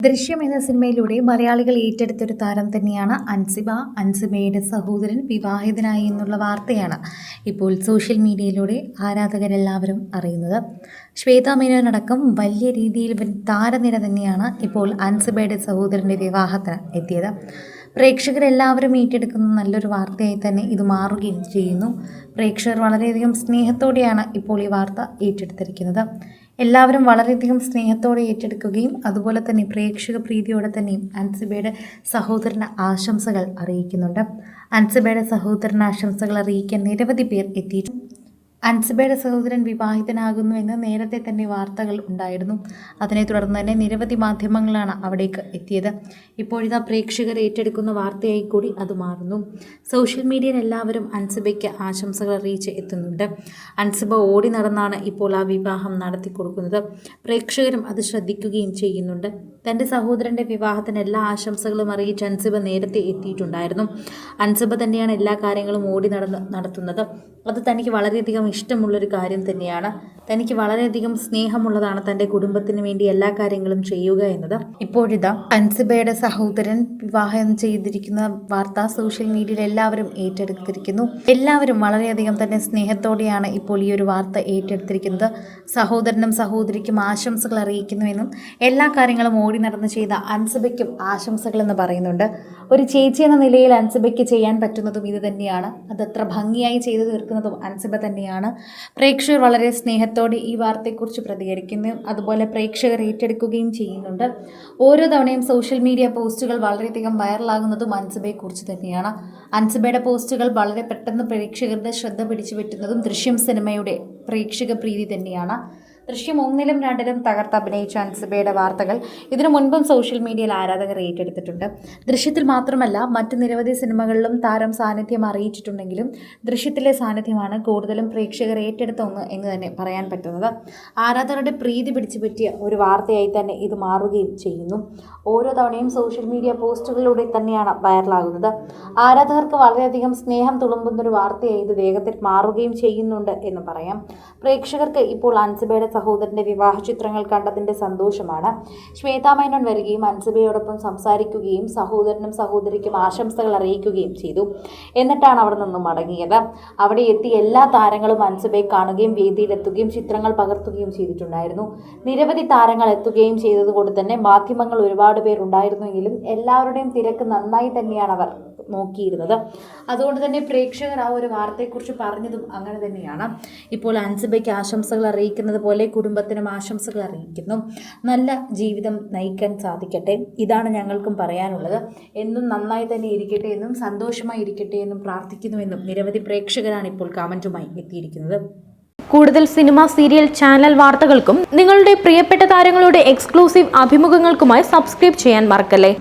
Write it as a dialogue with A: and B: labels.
A: ദൃശ്യം എന്ന സിനിമയിലൂടെ മലയാളികൾ ഏറ്റെടുത്തൊരു താരം തന്നെയാണ് അൻസിബ. അൻസിബയുടെ സഹോദരൻ വിവാഹിതനായി എന്നുള്ള വാർത്തയാണ് ഇപ്പോൾ സോഷ്യൽ മീഡിയയിലൂടെ ആരാധകരെല്ലാവരും അറിയുന്നത്. ശ്വേതാ മേനോനടക്കം വലിയ രീതിയിൽ താരനിര തന്നെയാണ് ഇപ്പോൾ അൻസിബയുടെ സഹോദരൻ്റെ വിവാഹത്തിന് എത്തിയത്. പ്രേക്ഷകരെല്ലാവരും ഏറ്റെടുക്കുന്ന നല്ലൊരു വാർത്തയായി തന്നെ ഇത് മാറുകയും ചെയ്യുന്നു. പ്രേക്ഷകർ വളരെയധികം സ്നേഹത്തോടെയാണ് ഇപ്പോൾ ഈ വാർത്ത ഏറ്റെടുത്തിരിക്കുന്നത്. എല്ലാവരും വളരെയധികം സ്നേഹത്തോടെ ഏറ്റെടുക്കുകയും അതുപോലെ തന്നെ പ്രേക്ഷക പ്രീതിയോടെ തന്നെയും അൻസിബയുടെ സഹോദരന് ആശംസകൾ അറിയിക്കുന്നുണ്ട്. അൻസിബയുടെ സഹോദരന് ആശംസകൾ അറിയിക്കാൻ നിരവധി പേർ എത്തിയിട്ടുണ്ട്. അൻസിബയുടെ സഹോദരൻ വിവാഹിതനാകുന്നു എന്ന് നേരത്തെ തന്നെ വാർത്തകൾ ഉണ്ടായിരുന്നു. അതിനെ തുടർന്ന് തന്നെ നിരവധി മാധ്യമങ്ങളാണ് അവിടേക്ക് എത്തിയത്. ഇപ്പോഴിതാ പ്രേക്ഷകർ ഏറ്റെടുക്കുന്ന വാർത്തയായി കൂടി അത് മാറുന്നു. സോഷ്യൽ മീഡിയയിൽ എല്ലാവരും അൻസിബയ്ക്ക് ആശംസകൾ അറിയിച്ച് എത്തുന്നുണ്ട്. അൻസിബ ഓടി നടന്നാണ് ഇപ്പോൾ ആ വിവാഹം നടത്തി കൊടുക്കുന്നത്. പ്രേക്ഷകരും അത് ശ്രദ്ധിക്കുകയും ചെയ്യുന്നുണ്ട്. തൻ്റെ സഹോദരൻ്റെ വിവാഹത്തിന് എല്ലാ ആശംസകളും അറിയിച്ച് അൻസിബ നേരത്തെ എത്തിയിട്ടുണ്ടായിരുന്നു. അൻസിബ തന്നെയാണ് എല്ലാ കാര്യങ്ങളും ഓടി നടത്തുന്നത്. അത് തനിക്ക് വളരെയധികം ഇഷ്ടമുള്ളൊരു കാര്യം തന്നെയാണ്. തനിക്ക് വളരെയധികം സ്നേഹമുള്ളതാണ് തൻ്റെ കുടുംബത്തിന് വേണ്ടി എല്ലാ കാര്യങ്ങളും ചെയ്യുക എന്നത്. ഇപ്പോഴിതാ അൻസിബയുടെ സഹോദരൻ വിവാഹം ചെയ്തിരിക്കുന്ന വാർത്ത സോഷ്യൽ മീഡിയയിൽ എല്ലാവരും ഏറ്റെടുത്തിരിക്കുന്നു. എല്ലാവരും വളരെയധികം തന്നെ സ്നേഹത്തോടെയാണ് ഇപ്പോൾ ഈ ഒരു വാർത്ത ഏറ്റെടുത്തിരിക്കുന്നത്. സഹോദരനും സഹോദരിക്കും ആശംസകൾ അറിയിക്കുന്നുവെന്നും എല്ലാ കാര്യങ്ങളും ഓടി നടന്ന് ചെയ്ത അൻസിബയ്ക്കും ആശംസകളെന്ന് പറയുന്നുണ്ട്. ഒരു ചേച്ചി എന്ന നിലയിൽ അൻസിബയ്ക്ക് ചെയ്യാൻ പറ്റുന്നതും ഇത് തന്നെയാണ്. അതത്ര ഭംഗിയായി ചെയ്തു തീർക്കുന്നതും അൻസിബ തന്നെയാണ്. പ്രേക്ഷകർ വളരെ സ്നേഹത്തോടെ ഈ വാർത്തയെക്കുറിച്ച് പ്രതികരിക്കുന്നു. അതുപോലെ പ്രേക്ഷകർ ഏറ്റെടുക്കുകയും ചെയ്യുന്നുണ്ട്. ഓരോ തവണയും സോഷ്യൽ മീഡിയ പോസ്റ്റുകൾ വളരെയധികം വൈറലാകുന്നതും അൻസിബയെക്കുറിച്ച് തന്നെയാണ്. അൻസിബയുടെ പോസ്റ്റുകൾ വളരെ പെട്ടെന്ന് പ്രേക്ഷകരുടെ ശ്രദ്ധ പിടിച്ചു പറ്റുന്നതും ദൃശ്യം സിനിമയുടെ പ്രേക്ഷക പ്രീതി തന്നെയാണ്. ദൃശ്യം 1-ലും 2-ലും തകർത്ത് അഭിനയിച്ച അൻസിബയുടെ വാർത്തകൾ ഇതിനു മുൻപും സോഷ്യൽ മീഡിയയിൽ ആരാധകർ ഏറ്റെടുത്തിട്ടുണ്ട്. ദൃശ്യത്തിൽ മാത്രമല്ല മറ്റ് നിരവധി സിനിമകളിലും താരം സാന്നിധ്യം അറിയിച്ചിട്ടുണ്ടെങ്കിലും ദൃശ്യത്തിലെ സാന്നിധ്യമാണ് കൂടുതലും പ്രേക്ഷകർ ഏറ്റെടുത്ത ഒന്ന് എന്ന് തന്നെ പറയാൻ പറ്റുന്നത്. ആരാധകരുടെ പ്രീതി പിടിച്ചു പറ്റിയ ഒരു വാർത്തയായി തന്നെ ഇത് മാറുകയും ചെയ്യുന്നു. ഓരോ തവണയും സോഷ്യൽ മീഡിയ പോസ്റ്റുകളിലൂടെ തന്നെയാണ് വൈറലാകുന്നത്. ആരാധകർക്ക് വളരെയധികം സ്നേഹം തുളുമ്പുന്നൊരു വാർത്തയായി ഇത് വേഗത്തിൽ മാറുകയും ചെയ്യുന്നുണ്ട് എന്ന് പറയാം. പ്രേക്ഷകർക്ക് ഇപ്പോൾ അൻസിബയുടെ സഹോദരൻ്റെ വിവാഹ ചിത്രങ്ങൾ കണ്ടതിൻ്റെ സന്തോഷമാണ്. ശ്വേതാ മേനോൻ വരികയും അൻസിബയോടൊപ്പം സംസാരിക്കുകയും സഹോദരനും സഹോദരിക്കും ആശംസകൾ അറിയിക്കുകയും ചെയ്തു. എന്നിട്ടാണ് അവിടെ നിന്നും മടങ്ങിയത്. അവിടെ എത്തി എല്ലാ താരങ്ങളും അൻസിബയെ കാണുകയും വേദിയിലെത്തുകയും ചിത്രങ്ങൾ പകർത്തുകയും ചെയ്തിട്ടുണ്ടായിരുന്നു. നിരവധി താരങ്ങൾ എത്തുകയും ചെയ്തതുകൊണ്ട് തന്നെ മാധ്യമങ്ങൾ ഒരുപാട് പേർ ഉണ്ടായിരുന്നെങ്കിലും എല്ലാവരുടെയും തിരക്ക് നന്നായി തന്നെയാണ് അവർ നോക്കിയിരുന്നത്. അതുകൊണ്ട് തന്നെ പ്രേക്ഷകർ ആ ഒരു വാർത്തയെക്കുറിച്ച് പറഞ്ഞതും അങ്ങനെ തന്നെയാണ്. ഇപ്പോൾ അൻസിബയ്ക്ക് ആശംസകൾ അറിയിക്കുന്നത് പോലെ കുടുംബത്തിനും ആശംസകൾ അറിയിക്കുന്നു. നല്ല ജീവിതം നയിക്കാൻ സാധിക്കട്ടെ, ഇതാണ് ഞങ്ങൾക്കും പറയാനുള്ളത്. എന്നും നന്നായി തന്നെ ഇരിക്കട്ടെ എന്നും സന്തോഷമായി ഇരിക്കട്ടെ എന്നും പ്രാർത്ഥിക്കുന്നുവെന്നും നിരവധി പ്രേക്ഷകരാണ് ഇപ്പോൾ കമൻറ്റുമായി എത്തിയിരിക്കുന്നത്.
B: കൂടുതൽ സിനിമ, സീരിയൽ, ചാനൽ വാർത്തകൾക്കും നിങ്ങളുടെ പ്രിയപ്പെട്ട താരങ്ങളുടെ എക്സ്ക്ലൂസീവ് അഭിമുഖങ്ങൾക്കുമായി സബ്സ്ക്രൈബ് ചെയ്യാൻ മറക്കല്ലേ.